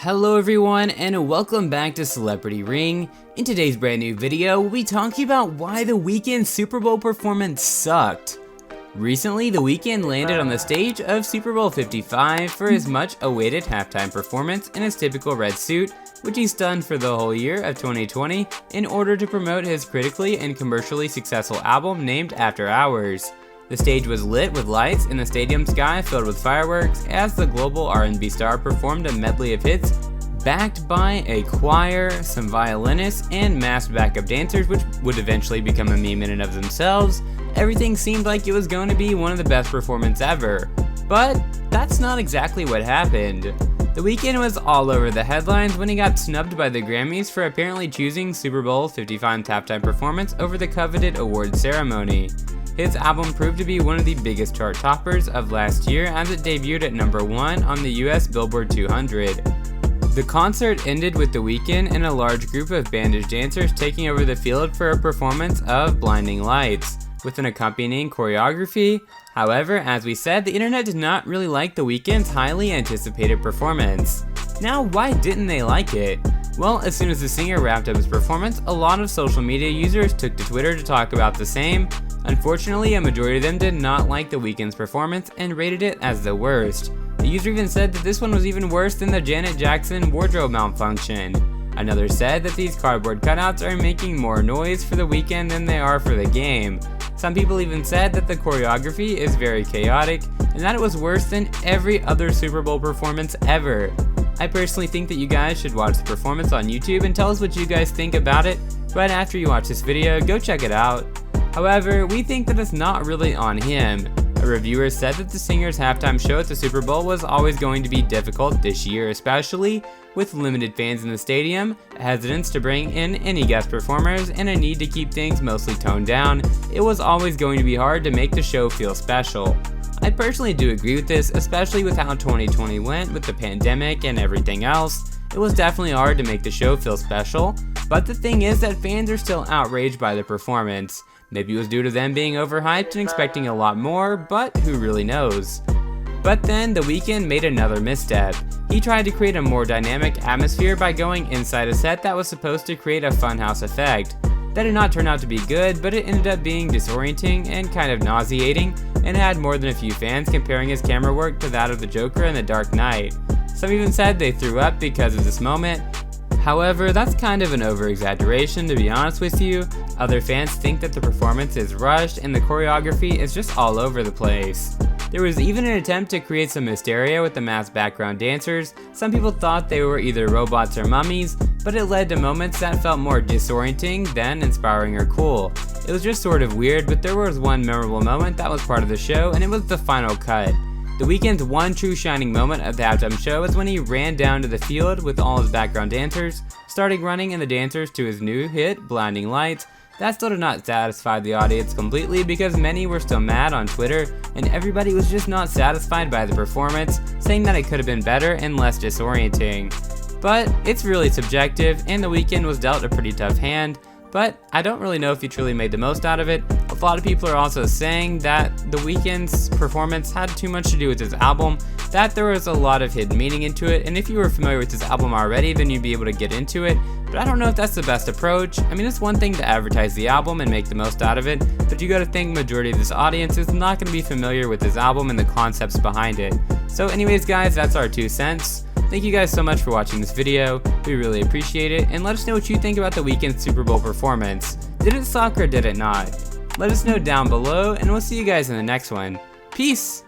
Hello everyone and welcome back to Celebrity Ring. In today's brand new video, we'll be talking about why the Weeknd's Super Bowl performance sucked. Recently, the Weeknd landed on the stage of Super Bowl 55 for his much awaited halftime performance in his typical red suit, which he's done for the whole year of 2020 in order to promote his critically and commercially successful album named After Hours. The stage was lit with lights and the stadium sky filled with fireworks as the global R&B star performed a medley of hits backed by a choir, some violinists, and masked backup dancers, which would eventually become a meme in and of themselves. Everything seemed like it was going to be one of the best performances ever. But that's not exactly what happened. The Weeknd was all over the headlines when he got snubbed by the Grammys for apparently choosing Super Bowl 55's halftime performance over the coveted awards ceremony. His album proved to be one of the biggest chart toppers of last year as it debuted at number 1 on the US Billboard 200. The concert ended with The Weeknd and a large group of bandaged dancers taking over the field for a performance of Blinding Lights, with an accompanying choreography. However, as we said, the internet did not really like The Weeknd's highly anticipated performance. Now, why didn't they like it? Well, as soon as the singer wrapped up his performance, a lot of social media users took to Twitter to talk about the same. Unfortunately, a majority of them did not like The Weeknd's performance and rated it as the worst. The user even said that this one was even worse than the Janet Jackson wardrobe malfunction. Another said that these cardboard cutouts are making more noise for The Weeknd than they are for the game. Some people even said that the choreography is very chaotic and that it was worse than every other Super Bowl performance ever. I personally think that you guys should watch the performance on YouTube and tell us what you guys think about it. Right after you watch this video, go check it out. However, we think that it's not really on him. A reviewer said that the singer's halftime show at the Super Bowl was always going to be difficult this year, especially with limited fans in the stadium, a hesitance to bring in any guest performers, and a need to keep things mostly toned down. It was always going to be hard to make the show feel special. I personally do agree with this, especially with how 2020 went with the pandemic and everything else. It was definitely hard to make the show feel special, but the thing is that fans are still outraged by the performance. Maybe it was due to them being overhyped and expecting a lot more, but who really knows? But then The Weeknd made another misstep. He tried to create a more dynamic atmosphere by going inside a set that was supposed to create a funhouse effect. That did not turn out to be good, but it ended up being disorienting and kind of nauseating, and had more than a few fans comparing his camera work to that of the Joker in The Dark Knight. Some even said they threw up because of this moment. However, that's kind of an over-exaggeration, to be honest with you. Other fans think that the performance is rushed and the choreography is just all over the place. There was even an attempt to create some hysteria with the masked background dancers. Some people thought they were either robots or mummies, but it led to moments that felt more disorienting than inspiring or cool. It was just sort of weird, but there was one memorable moment that was part of the show, and it was the final cut. The Weeknd's one true shining moment of the halftime show is when he ran down to the field with all his background dancers, starting running in the dancers to his new hit, Blinding Lights. That still did not satisfy the audience completely because many were still mad on Twitter, and everybody was just not satisfied by the performance, saying that it could have been better and less disorienting. But it's really subjective, and The Weeknd was dealt a pretty tough hand, but I don't really know if he truly made the most out of it. A lot of people are also saying that The Weeknd's performance had too much to do with his album, that there was a lot of hidden meaning into it, and if you were familiar with his album already, then you'd be able to get into it, but I don't know if that's the best approach. I mean, it's one thing to advertise the album and make the most out of it, but you gotta think majority of this audience is not gonna be familiar with his album and the concepts behind it. So anyways guys, that's our 2 cents. Thank you guys so much for watching this video, we really appreciate it, and let us know what you think about the Weeknd's Super Bowl performance. Did it suck or did it not? Let us know down below, and we'll see you guys in the next one. Peace!